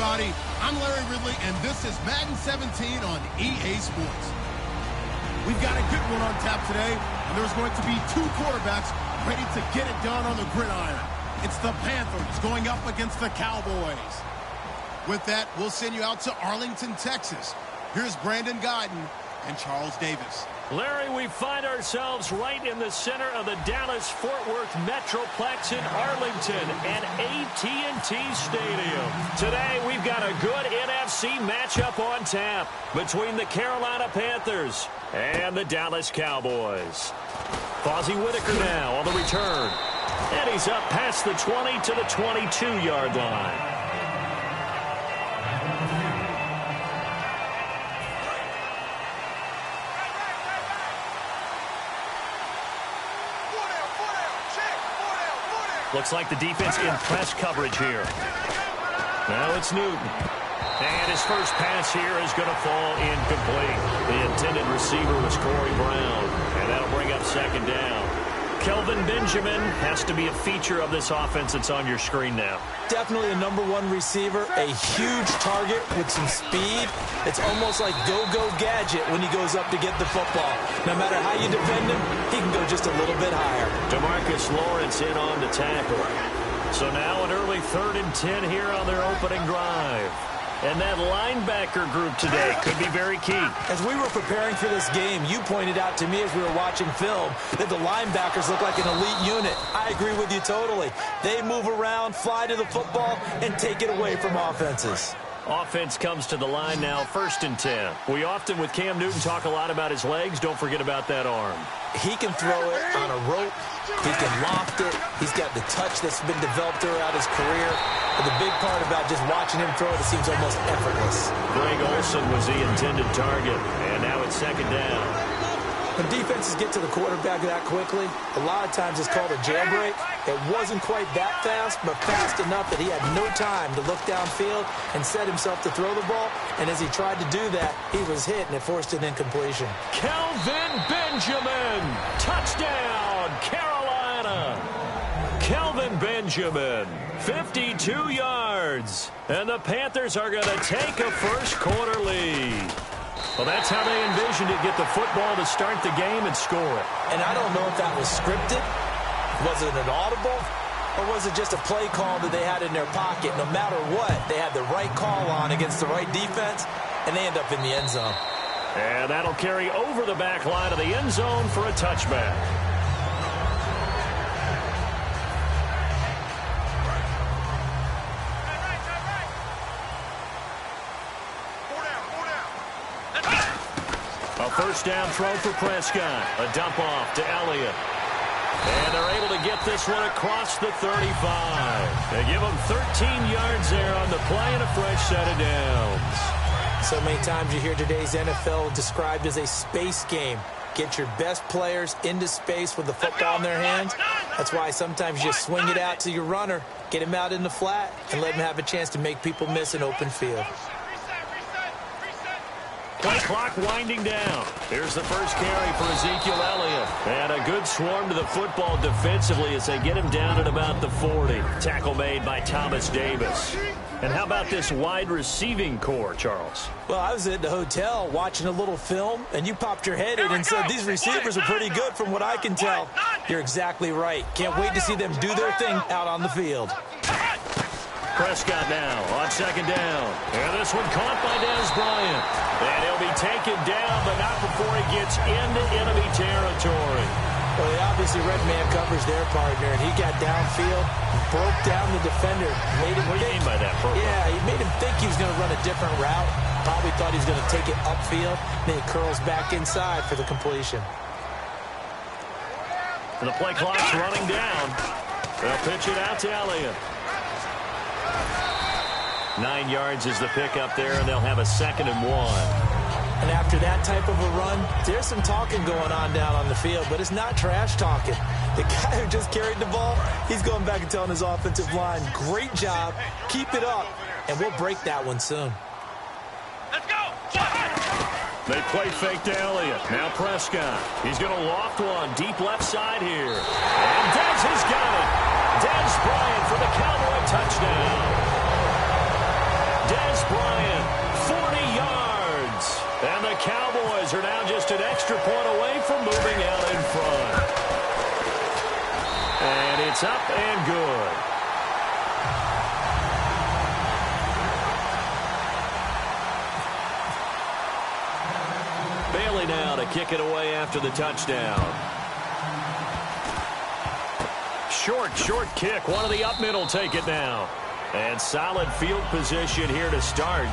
everybody. I'm Larry Ridley, and this is Madden 17 on EA Sports. We've got a good one on tap today, and there's going to be two quarterbacks ready to get it done on the gridiron. It's the Panthers going up against the Cowboys. With that, we'll send you out to Arlington, Texas. Here's Brandon Guyton and Charles Davis. Larry, we find ourselves right in the center of the Dallas-Fort Worth Metroplex in Arlington and AT&T Stadium. Today, we've got a good NFC matchup on tap between the Carolina Panthers and the Dallas Cowboys. Fozzie Whitaker now on the return. And he's up past the 20 to the 22-yard line. Looks like the defense in press coverage here. Now it's Newton. And his first pass here is going to fall incomplete. The intended receiver was Corey Brown. And that'll bring up second down. Kelvin Benjamin has to be a feature of this offense that's on your screen now. Definitely a #1 receiver, a huge target with some speed. It's almost like go-go gadget when he goes up to get the football. No matter how you defend him, he can go just a little bit higher. DeMarcus Lawrence in on the tackle. So now an early 3rd and 10 here on their opening drive. And that linebacker group today could be very key. As we were preparing for this game, you pointed out to me as we were watching film that the linebackers look like an elite unit. I agree with you totally. They move around, fly to the football, and take it away from offenses. Offense comes to the line now, 1st and 10. We often, with Cam Newton, talk a lot about his legs. Don't forget about that arm. He can throw it on a rope. He can loft it. He's got the touch that's been developed throughout his career. But the big part about just watching him throw it, it seems almost effortless. Greg Olsen was the intended target, and now it's 2nd down. When defenses get to the quarterback that quickly, a lot of times it's called a jailbreak. It wasn't quite that fast, but fast enough that he had no time to look downfield and set himself to throw the ball. And as he tried to do that, he was hit, and it forced an incompletion. Kelvin Benjamin, touchdown, Carolina. Kelvin Benjamin, 52 yards. And the Panthers are going to take a first-quarter lead. Well, that's how they envisioned it, get the football to start the game and score it. And I don't know if that was scripted. Was it an audible? Or was it just a play call that they had in their pocket? No matter what, they had the right call on against the right defense, and they end up in the end zone. And that'll carry over the back line of the end zone for a touchback. A first down throw for Prescott. A dump off to Elliott. And they're able to get this one across the 35. They give him 13 yards there on the play and a fresh set of downs. So many times you hear today's NFL described as a space game. Get your best players into space with the football in their hands. That's why sometimes you just swing it out to your runner, get him out in the flat, and let him have a chance to make people miss an open field. Play clock winding down. Here's the first carry for Ezekiel Elliott. And a good swarm to the football defensively as they get him down at about the 40. Tackle made by Thomas Davis. And how about this wide receiving core, Charles? Well, I was at the hotel watching a little film, and you popped your head in and said these receivers are pretty good from what I can tell. You're exactly right. Can't wait to see them do their thing out on the field. Prescott now on 2nd down. And this one caught by Dez Bryant. And he'll be taken down, but not before he gets into enemy territory. Well, they obviously red man covers their partner, and he got downfield, broke down the defender. Made him what do you mean by that, Purple? Yeah, he made him think he was going to run a different route. Probably thought he was going to take it upfield. Then he curls back inside for the completion. And the play clock's running down. They'll pitch it out to Elliott. 9 yards is the pickup there, and they'll have a 2nd and 1. And after that type of a run, there's some talking going on down on the field, but it's not trash talking. The guy who just carried the ball, he's going back and telling his offensive line, great job, keep it up, and we'll break that one soon. Let's go! They play fake to Elliott. Now Prescott. He's going to loft one deep left side here. And Dez has got it. Dez Bryant for the Cowboy touchdown. Des Bryant, 40 yards. And the Cowboys are now just an extra point away from moving out in front. And it's up and good. Bailey now to kick it away after the touchdown. Short kick. One of the up middle take it now. And solid field position here to start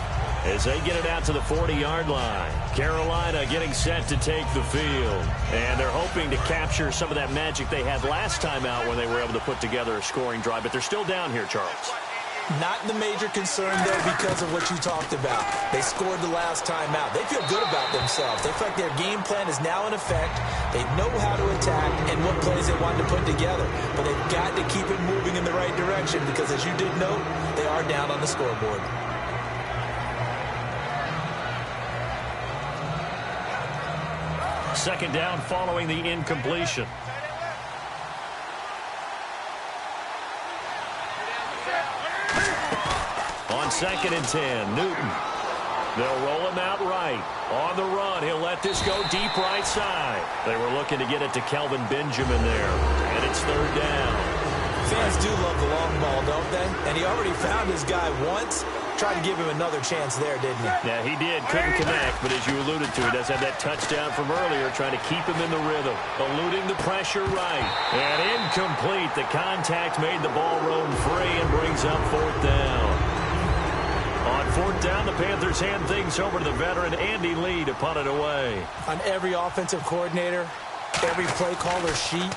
as they get it out to the 40-yard line. Carolina getting set to take the field. And they're hoping to capture some of that magic they had last time out when they were able to put together a scoring drive. But they're still down here, Charles. Not the major concern, though, because of what you talked about. They scored the last time out. They feel good about themselves. They feel like their game plan is now in effect. They know how to attack and what plays they want to put together. But they've got to keep it moving in the right direction because, as you did note, they are down on the scoreboard. Second down following the incompletion. On 2nd and 10, Newton. They'll roll him out right. On the run, he'll let this go deep right side. They were looking to get it to Kelvin Benjamin there. And it's 3rd down. Fans do love the long ball, don't they? And he already found his guy once. Tried to give him another chance there, didn't he? Yeah, he did. Couldn't connect, but as you alluded to, he does have that touchdown from earlier, trying to keep him in the rhythm. Eluding the pressure right. And incomplete. The contact made the ball roam free and brings up 4th down. On 4th down, the Panthers hand things over to the veteran Andy Lee to punt it away. On every offensive coordinator, every play caller sheet,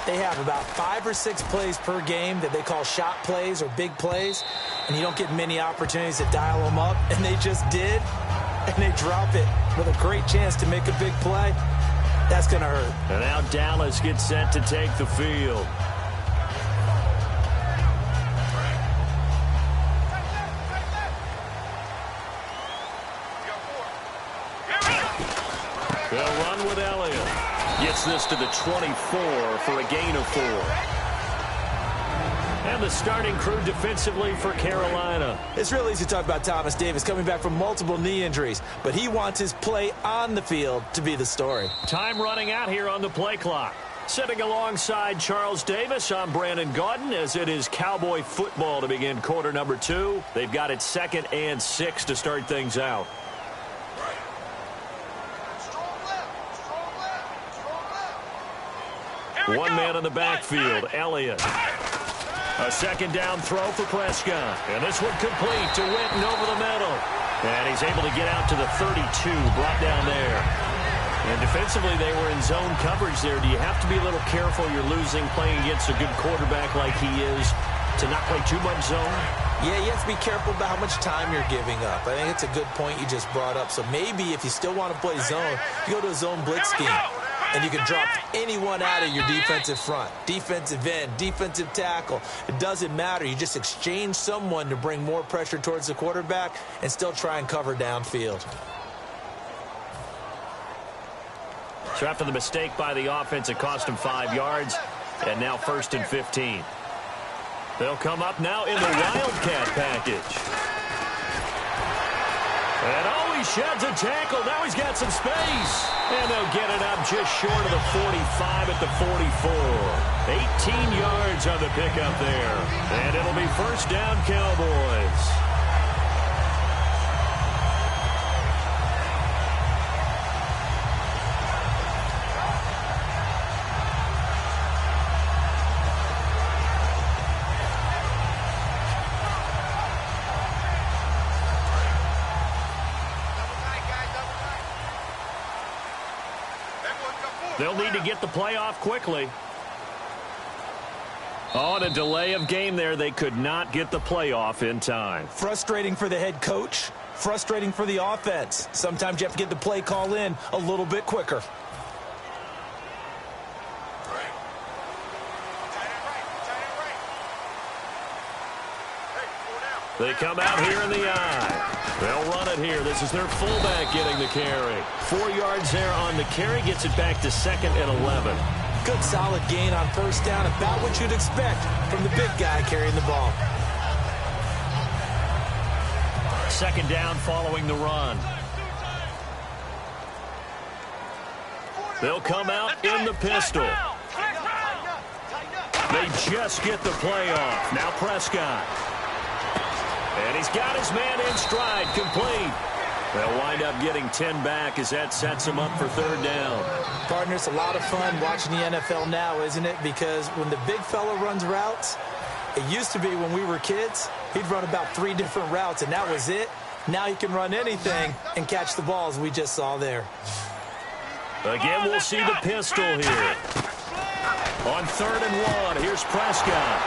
they have about 5 or 6 plays per game that they call shot plays or big plays, and you don't get many opportunities to dial them up, and they just did, and they drop it with a great chance to make a big play. That's going to hurt. And now Dallas gets set to take the field. They'll run with Elliott. Gets this to the 24 for a gain of 4. And the starting crew defensively for Carolina. It's real easy to talk about Thomas Davis coming back from multiple knee injuries, but he wants his play on the field to be the story. Time running out here on the play clock. Sitting alongside Charles Davis, I'm Brandon Gaudin, as it is Cowboy football to begin quarter number 2. They've got it 2nd and 6 to start things out. One man in the backfield, Elliott. A 2nd down throw for Prescott. And this one complete to Witten over the middle. And he's able to get out to the 32, brought down there. And defensively, they were in zone coverage there. Do you have to be a little careful? You're losing playing against a good quarterback like he is to not play too much zone? Yeah, you have to be careful about how much time you're giving up. I think it's a good point you just brought up. So maybe if you still want to play zone, you go to a zone blitz scheme. And you can drop anyone out of your defensive front, defensive end, defensive tackle. It doesn't matter. You just exchange someone to bring more pressure towards the quarterback and still try and cover downfield. So after the mistake by the offense, it cost him 5 yards. And now 1st and 15. They'll come up now in the Wildcat package. And he sheds a tackle. Now he's got some space. And they'll get it up just short of the 45 at the 44. 18 yards on the pickup there. And it'll be 1st down, Cowboys. They'll need to get the play off quickly. On a delay of game there, they could not get the play off in time. Frustrating for the head coach. Frustrating for the offense. Sometimes you have to get the play call in a little bit quicker. They come out here in the eye. They'll run it here. This is their fullback getting the carry. 4 yards there on the carry. Gets it back to 2nd and 11. Good solid gain on 1st down. About what you'd expect from the big guy carrying the ball. second down following the run. They'll come out in the pistol. They just get the play off. Now Prescott. And he's got his man in stride, complete. They'll wind up getting 10 back as that sets him up for third down. Partner, it's a lot of fun watching the NFL now, isn't it? Because when the big fella runs routes, it used to be when we were kids, he'd run about 3 different routes, and that was it. Now he can run anything and catch the balls we just saw there. Again, we'll see the pistol here. On 3rd and 1, here's Prescott.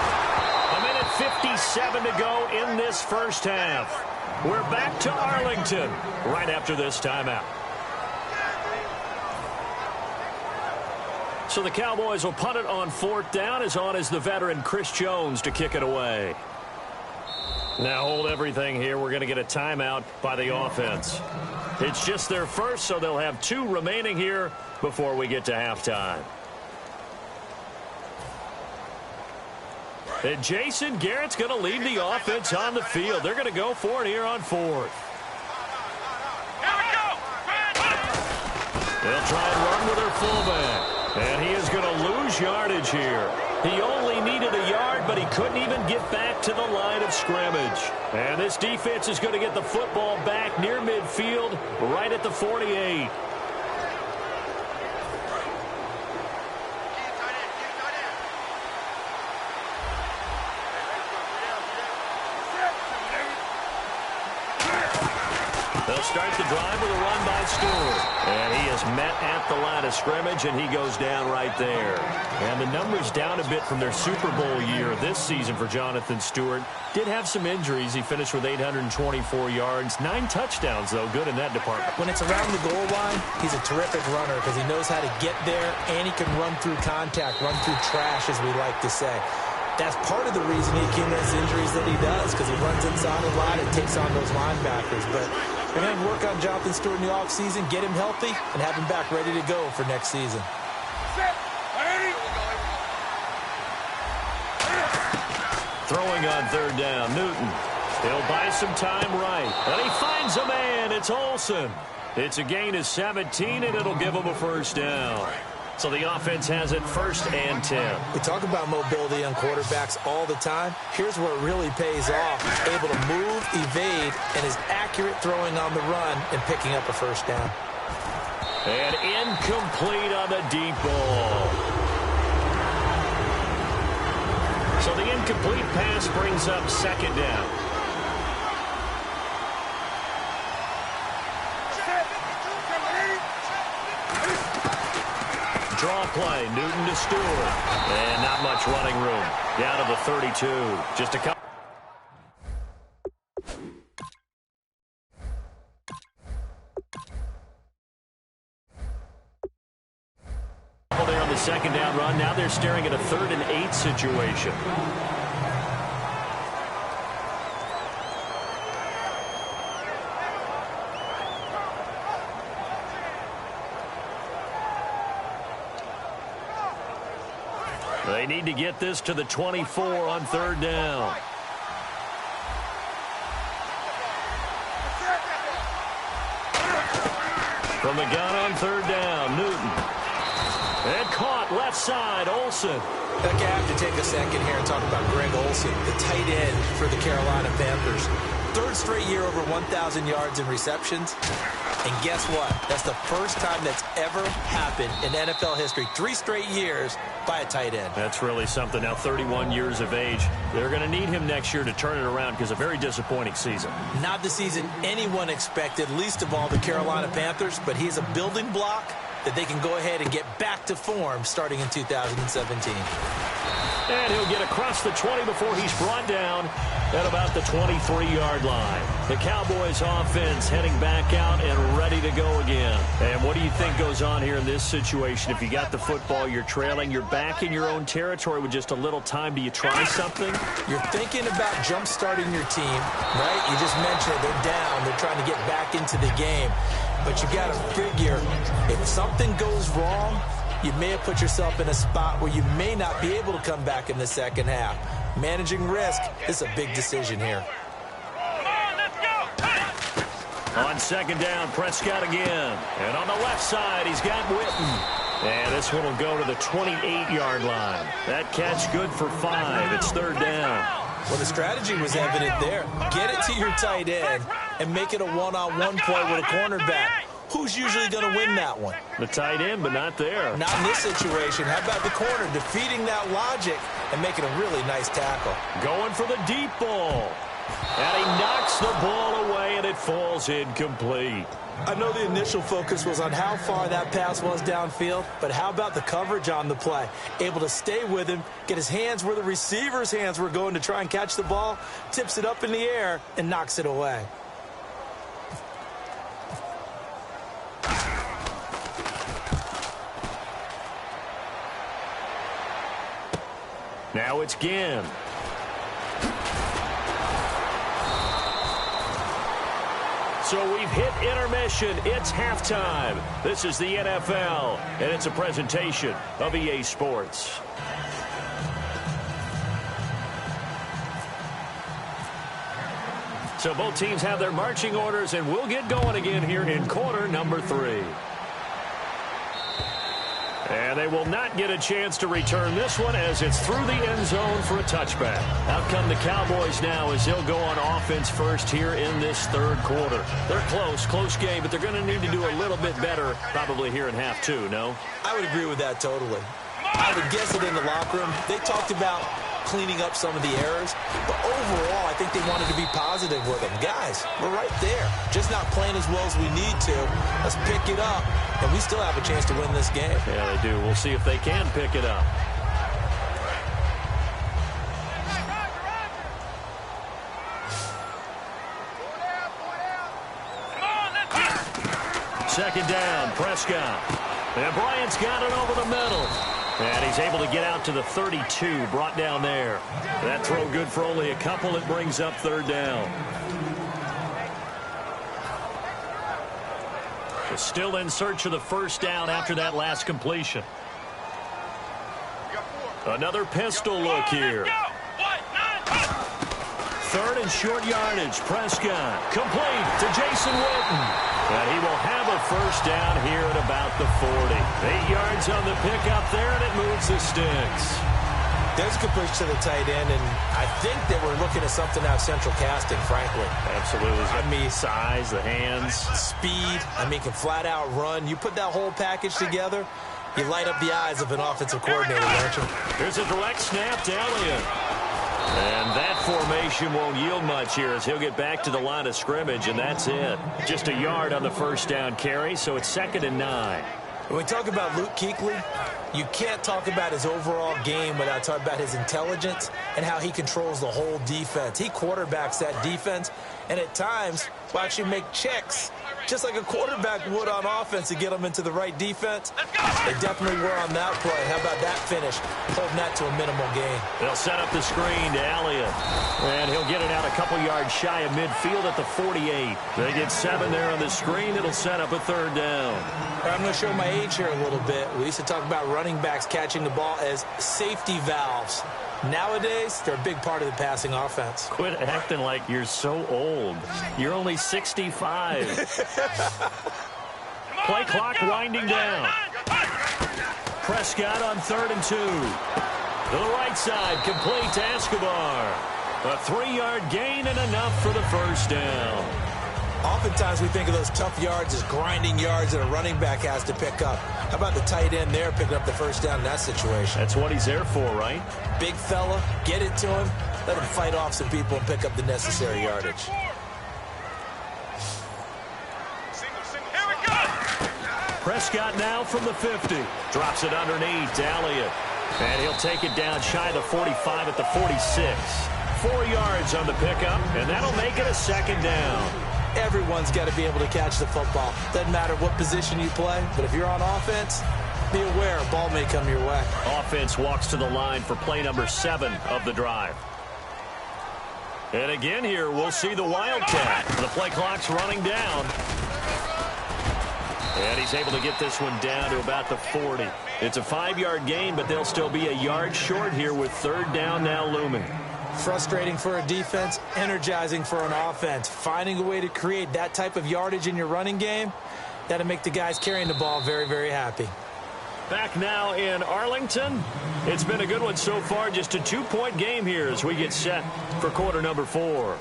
1:57 to go in this first half. We're back to Arlington right after this timeout. So the Cowboys will punt it on 4th down, as on is the veteran Chris Jones to kick it away. Now hold everything here. We're going to get a timeout by the offense. It's just their first, so they'll have 2 remaining here before we get to halftime. And Jason Garrett's going to lead the offense on the field. They're going to go for it here on 4th. They'll try and run with their fullback. And he is going to lose yardage here. He only needed a yard, but he couldn't even get back to the line of scrimmage. And this defense is going to get the football back near midfield, right at the 48. They'll start the drive with a run by Stewart. And he is met at the line of scrimmage, and he goes down right there. And the numbers down a bit from their Super Bowl year this season for Jonathan Stewart. Did have some injuries. He finished with 824 yards. 9 touchdowns, though. Good in that department. When it's around the goal line, he's a terrific runner because he knows how to get there, and he can run through contact, run through trash, as we like to say. That's part of the reason he accumulates injuries that he does, because he runs inside a lot and takes on those linebackers. But we're going to work on Jonathan Stewart in the offseason, get him healthy, and have him back ready to go for next season. Throwing on 3rd down, Newton. He'll buy some time right. And he finds a man. It's Olsen. It's a gain of 17, and it'll give him a first down. So the offense has it 1st and 10. We talk about mobility on quarterbacks all the time. Here's where it really pays off. He's able to move, evade, and is accurate throwing on the run and picking up a first down. And incomplete on the deep ball. So the incomplete pass brings up 2nd down. Draw play, Newton to Stewart. And not much running room. Down to the 32. Just a couple. There on the 2nd down run. Now they're staring at a 3rd and 8 situation. They need to get this to the 24 on 3rd down. From the gun on 3rd down, Newton. And caught left side, Olsen. I have to take a second here and talk about Greg Olsen, the tight end for the Carolina Panthers. 3rd straight year over 1,000 yards in receptions. And guess what? That's the first time that's ever happened in NFL history. 3 straight years by a tight end. That's really something. Now 31 years of age. They're going to need him next year to turn it around because a very disappointing season. Not the season anyone expected, least of all the Carolina Panthers, but he's a building block that they can go ahead and get back to form starting in 2017. And he'll get across the 20 before he's brought down at about the 23-yard line. The Cowboys offense heading back out and ready to go again. And what do you think goes on here in this situation? If you got the football, you're trailing, you're back in your own territory with just a little time. Do you try something? You're thinking about jump-starting your team, right? You just mentioned it. They're down. They're trying to get back into the game. But you got to figure, if something goes wrong, you may have put yourself in a spot where you may not be able to come back in the second half. Managing risk is a big decision here. Come on, let's go! On second down, Prescott again. And on the left side, he's got Witten. And this one will go to the 28-yard line. That catch good for 5. It's third down. Well, the strategy was evident there. Get it to your tight end and make it a one-on-one play with a cornerback. Who's usually going to win that one? The tight end, but not there. Not in this situation. How about the corner defeating that logic and making a really nice tackle? Going for the deep ball. And he knocks the ball away, and it falls incomplete. I know the initial focus was on how far that pass was downfield, but how about the coverage on the play? Able to stay with him, get his hands where the receiver's hands were going to try and catch the ball, tips it up in the air, and knocks it away. Now it's Ginn. So we've hit intermission. It's halftime. This is the NFL, and it's a presentation of EA Sports. So both teams have their marching orders, and we'll get going again here in quarter number 3. And they will not get a chance to return this one as it's through the end zone for a touchback. Out come the Cowboys now as they'll go on offense first here in this third quarter. They're close game, but they're going to need to do a little bit better probably here in half 2, no? I would agree with that totally. I would guess it in the locker room. They talked about cleaning up some of the errors, but overall I think they wanted to be positive with them. Guys, we're right there. Just not playing as well as we need to. Let's pick it up, and we still have a chance to win this game. Yeah, they do. We'll see if they can pick it up. Second down, Prescott. And Bryant's got it over the middle. And he's able to get out to the 32, brought down there. That throw good for only a couple. It brings up third down. Still in search of the first down after that last completion. Another pistol look here. Third and short yardage. Prescott complete to Jason Witten. And he will have a first down here at about the 40. 8 yards on the pickup there, and it moves the sticks. There's a good push to the tight end, and I think that we're looking at something out of central casting, frankly. Absolutely. I mean, size, the hands. Speed. I mean, can flat out run. You put that whole package together, you light up the eyes of an offensive coordinator, don't you? Here's a direct snap to Elliott. And that formation won't yield much here as he'll get back to the line of scrimmage, and that's it. Just a yard on the first down carry, so it's 2nd and 9. When we talk about Luke Kuechly, you can't talk about his overall game without talking about his intelligence and how he controls the whole defense. He quarterbacks that defense, and at times will actually make checks, just like a quarterback would on offense to get them into the right defense. They definitely were on that play. How about that finish? Holding that to a minimal gain. They'll set up the screen to Elliott. And he'll get it out a couple yards shy of midfield at the 48. They get 7 there on the screen. It'll set up a third down. I'm going to show my age here a little bit. We used to talk about running backs catching the ball as safety valves. Nowadays, they're a big part of the passing offense. Quit acting like you're so old. You're only 65. Play clock winding down. Prescott on 3rd and 2. To the right side, complete to Escobar. A 3-yard gain and enough for the first down. Oftentimes we think of those tough yards as grinding yards that a running back has to pick up. How about the tight end there picking up the first down in that situation? That's what he's there for, right? Big fella, get it to him, let him fight off some people and pick up the necessary yardage. Prescott now from the 50. Drops it underneath to Elliott. And he'll take it down shy of the 45 at the 46. 4 yards on the pickup, and that'll make it a 2nd down. Everyone's got to be able to catch the football. Doesn't matter what position you play, but if you're on offense, be aware a ball may come your way. Offense walks to the line for play number 7 of the drive. And again here, we'll see the Wildcat. The play clock's running down. And he's able to get this one down to about the 40. It's a 5-yard gain, but they'll still be a yard short here with 3rd down now looming. Frustrating for a defense, energizing for an offense. Finding a way to create that type of yardage in your running game, that'll make the guys carrying the ball very, very happy. Back now in Arlington. It's been a good one so far. Just a 2-point game here as we get set for quarter number 4.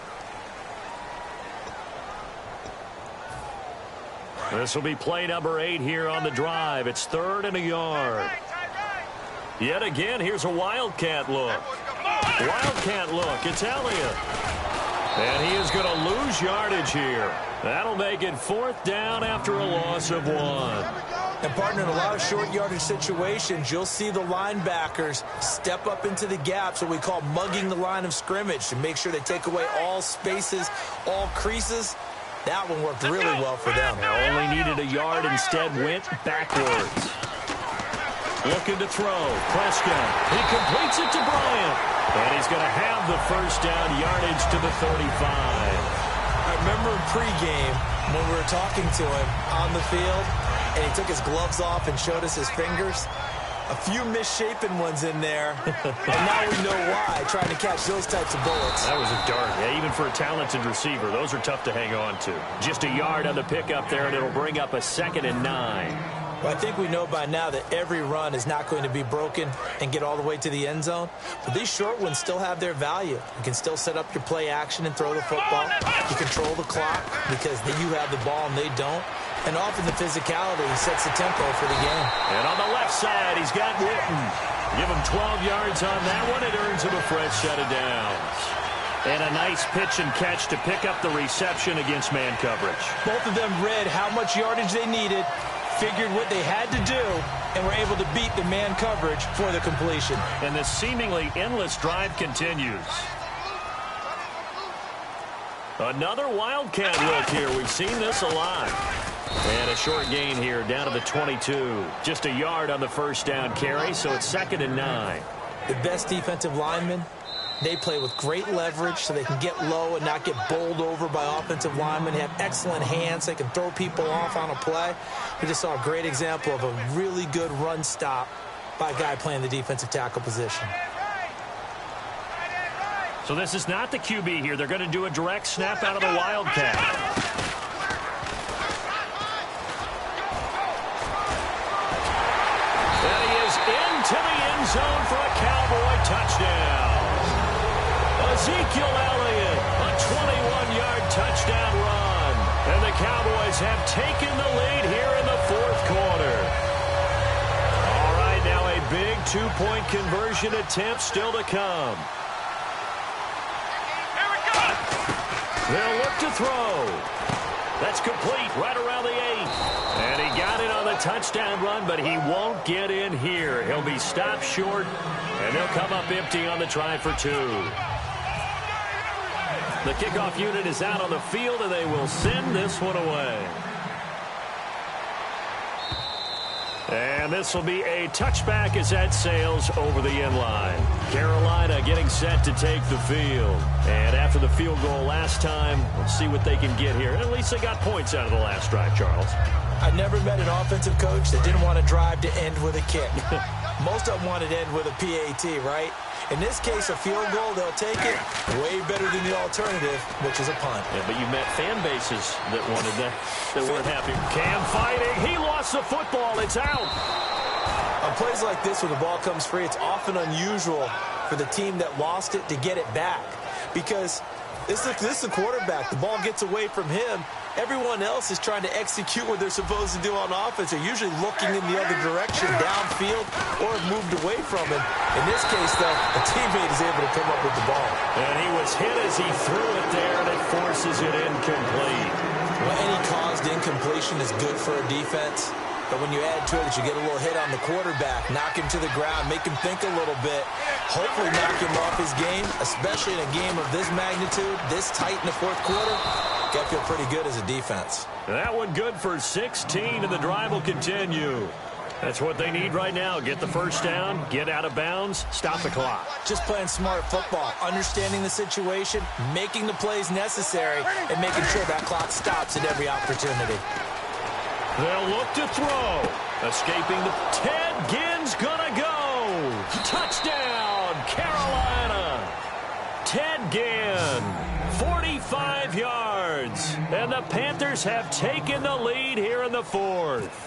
This will be play number 8 here on the drive. It's 3rd and a yard. Yet again, here's a Wildcat look. Wildcat look. It's Elliott. And he is going to lose yardage here. That'll make it 4th down after a loss of 1. And, partner, in a lot of short yardage situations, you'll see the linebackers step up into the gaps, what we call mugging the line of scrimmage, to make sure they take away all spaces, all creases. That one worked really well for them. They only needed a yard, instead went backwards. Looking to throw. Prescott. He completes it to Bryant. And he's going to have the first down, yardage to the 35. I remember in pregame when we were talking to him on the field, and he took his gloves off and showed us his fingers. A few misshapen ones in there, and now we know why, trying to catch those types of bullets. That was a dart. Yeah, even for a talented receiver, those are tough to hang on to. Just a yard on the pickup there, and it'll bring up a 2nd and 9. Well, I think we know by now that every run is not going to be broken and get all the way to the end zone. But these short ones still have their value. You can still set up your play action and throw the football. You control the clock because you have the ball and they don't. And often the physicality sets the tempo for the game. And on the left side, he's got Witten. Give him 12 yards on that one. It earns him a fresh set of downs. And a nice pitch and catch to pick up the reception against man coverage. Both of them read how much yardage they needed, figured what they had to do, and were able to beat the man coverage for the completion. And this seemingly endless drive continues. Another Wildcat look here. We've seen this a lot. And a short gain here down to the 22. Just a yard on the first down carry, so it's 2nd and 9. The best defensive linemen, they play with great leverage so they can get low and not get bowled over by offensive linemen. They have excellent hands. They can throw people off on a play. We just saw a great example of a really good run stop by a guy playing the defensive tackle position. So this is not the QB here. They're going to do a direct snap out of the Wildcat. And he is into the end zone for a Cowboy touchdown. Ezekiel Elliott, a 21-yard touchdown run. And the Cowboys have taken the lead here in the 4th quarter. All right, now a big 2-point conversion attempt still to come. They'll look to throw. That's complete right around the 8. And he got it on the touchdown run, but he won't get in here. He'll be stopped short, and they'll come up empty on the try for 2. The kickoff unit is out on the field, and they will send this one away. And this will be a touchback as that sails over the end line. Carolina getting set to take the field. And after the field goal last time, we'll see what they can get here. At least they got points out of the last drive, Charles. I never met an offensive coach that didn't want to drive to end with a kick. Most of them wanted to end with a PAT, right? In this case, a field goal, they'll take it way better than the alternative, which is a punt. Yeah, but you met fan bases that wanted that weren't happy. Cam fighting. He lost the football. It's out. On plays like this where the ball comes free, it's often unusual for the team that lost it to get it back. Because this is the quarterback. The ball gets away from him. Everyone else is trying to execute what they're supposed to do on offense. They're usually looking in the other direction, downfield, or have moved away from him. In this case, though, a teammate is able to come up with the ball. And he was hit as he threw it there, and it forces it incomplete. Well, any caused incompletion is good for a defense. But when you add to it that you get a little hit on the quarterback, knock him to the ground, make him think a little bit, hopefully knock him off his game, especially in a game of this magnitude, this tight in the 4th quarter, got to feel pretty good as a defense. That one good for 16, and the drive will continue. That's what they need right now. Get the first down, get out of bounds, stop the clock. Just playing smart football, understanding the situation, making the plays necessary, and making sure that clock stops at every opportunity. They'll look to throw. Escaping the Ted Ginn's gonna go. Touchdown, Carolina. Ted Ginn, 45 yards. And the Panthers have taken the lead here in the fourth.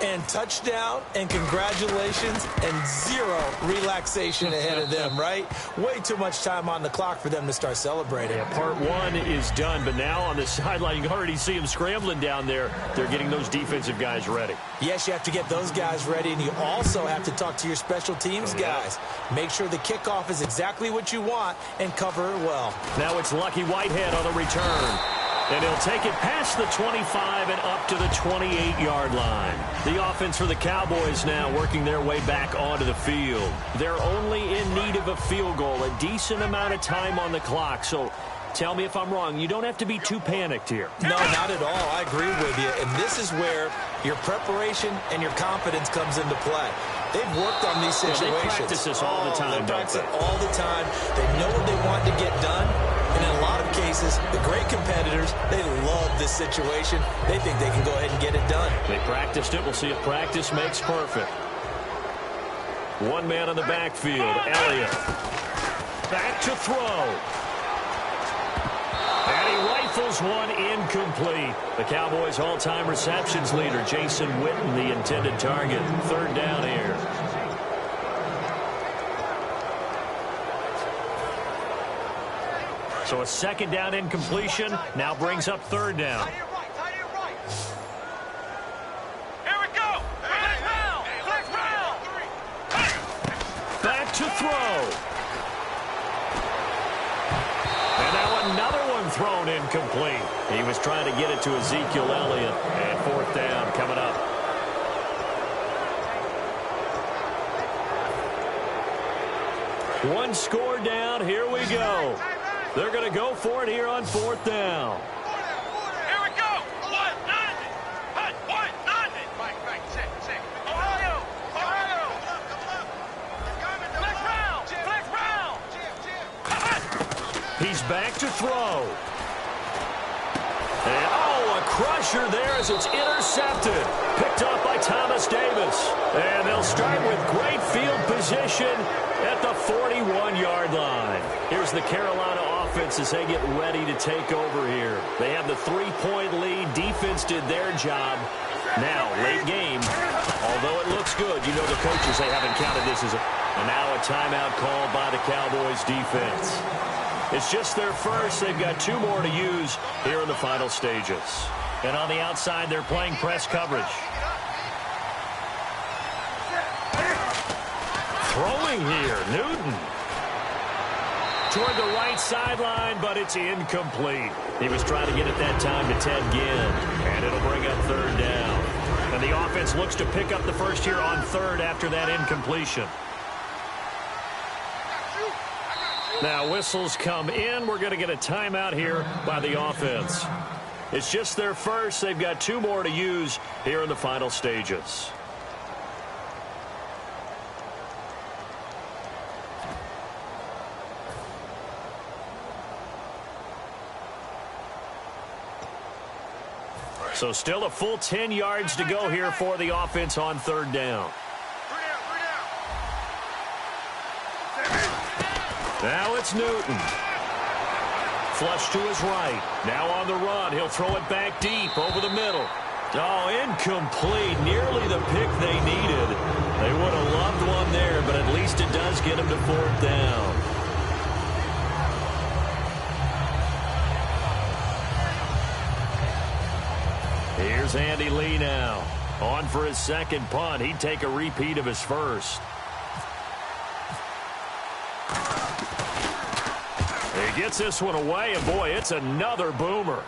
And touchdown, and congratulations, and zero relaxation ahead of them, right? Way too much time on the clock for them to start celebrating. Yeah, part one is done, but now on the sideline, you can already see them scrambling down there. They're getting those defensive guys ready. Yes, you have to get those guys ready, and you also have to talk to your special teams guys. Make sure the kickoff is exactly what you want and cover it well. Now it's Lucky Whitehead on the return. And he'll take it past the 25 and up to the 28-yard line. The offense for the Cowboys now working their way back onto the field. They're only in need of a field goal, a decent amount of time on the clock. So tell me if I'm wrong. You don't have to be too panicked here. No, not at all. I agree with you. And this is where your preparation and your confidence comes into play. They've worked on these situations. They practice this all the time, They practice it all the time. They know what they want to get done. And in a lot of cases, the great competitors, they love this situation. They think they can go ahead and get it done. They practiced it. We'll see if practice makes perfect. One man on the backfield, Elliott. Back to throw. And he rifles one incomplete. The Cowboys' all-time receptions leader, Jason Witten, the intended target. Third down here. So a second down incompletion now brings up third down. Here we go. Flex round. Back to throw. And now another one thrown incomplete. He was trying to get it to Ezekiel Elliott. And fourth down coming up. One score down. Here we go. They're going to go for it here on fourth down. Here we go. Nothing. Mike, check. Ohio. Flex round. He's back to throw. And, a crusher there as it's intercepted. Picked up by Thomas Davis. And they'll start with great field position at the 41-yard line. Here's the Carolina offense as they get ready to take over here. They have the three-point lead. Defense did their job. Now, late game, although it looks good, you know the coaches, they haven't counted this as a... And now a timeout called by the Cowboys defense. It's just their first. They've got two more to use here in the final stages. And on the outside, they're playing press coverage. Throwing here, Newton. Toward the right sideline, but it's incomplete. He was trying to get it that time to Ted Ginn, and it'll bring up third down. And the offense looks to pick up the first here on third after that incompletion. Now whistles come in. We're going to get a timeout here by the offense. It's just their first. They've got two more to use here in the final stages. So still a full 10 yards to go here for the offense on third down. Now it's Newton. Flush to his right. Now on the run. He'll throw it back deep over the middle. Oh, incomplete. Nearly the pick they needed. They would have loved one there, but at least it does get him to fourth down. Here's Andy Lee now. On for his second punt. He'd take a repeat of his first. He gets this one away, and boy, it's another boomer.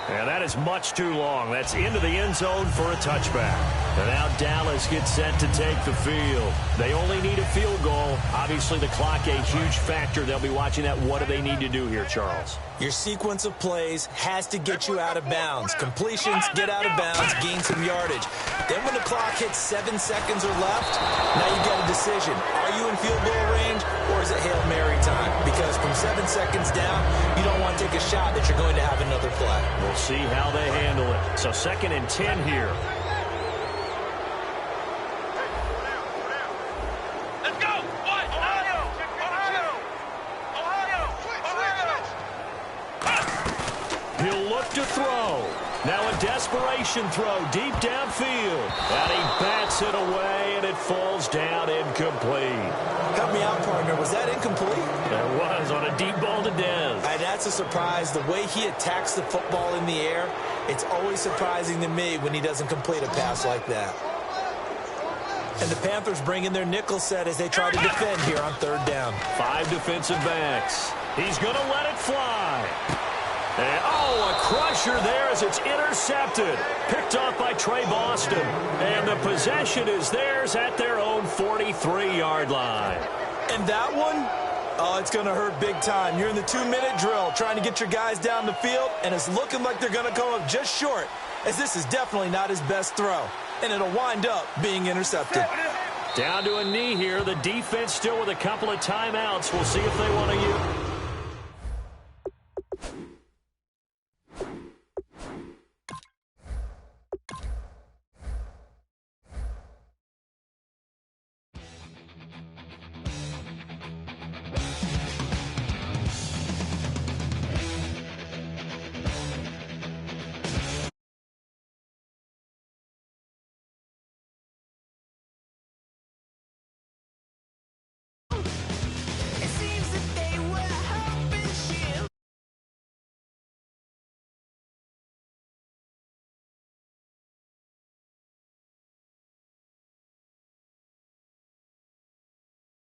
And that is much too long. That's into the end zone for a touchback. And now Dallas gets set to take the field. They only need a field goal. Obviously, the clock a huge factor. They'll be watching that. What do they need to do here, Charles? Your sequence of plays has to get you out of bounds. Completions, get out of bounds, gain some yardage. Then when the clock hits 7 seconds or left, now you get a decision. Are you in field goal range, or is it Hail Mary time? Because from 7 seconds down, you don't want to take a shot that you're going to have another play. We'll see how they handle it. So 2nd and 10 here. Let's go. Ohio. to throw. Now a desperation throw deep downfield. And he bats it away, and it falls down incomplete. Help me out, partner. Was that incomplete? That was on a deep ball to Dez. That's a surprise. The way he attacks the football in the air, it's always surprising to me when he doesn't complete a pass like that. And the Panthers bring in their nickel set as they try to defend here on third down. 5 defensive backs. He's going to let it fly. And, a crusher there as it's intercepted. Picked off by Trey Boston. And the possession is theirs at their own 43-yard line. And that one, it's going to hurt big time. You're in the 2-minute drill trying to get your guys down the field, and it's looking like they're going to come up just short, as this is definitely not his best throw. And it'll wind up being intercepted. Down to a knee here. The defense still with a couple of timeouts. We'll see if they want to use.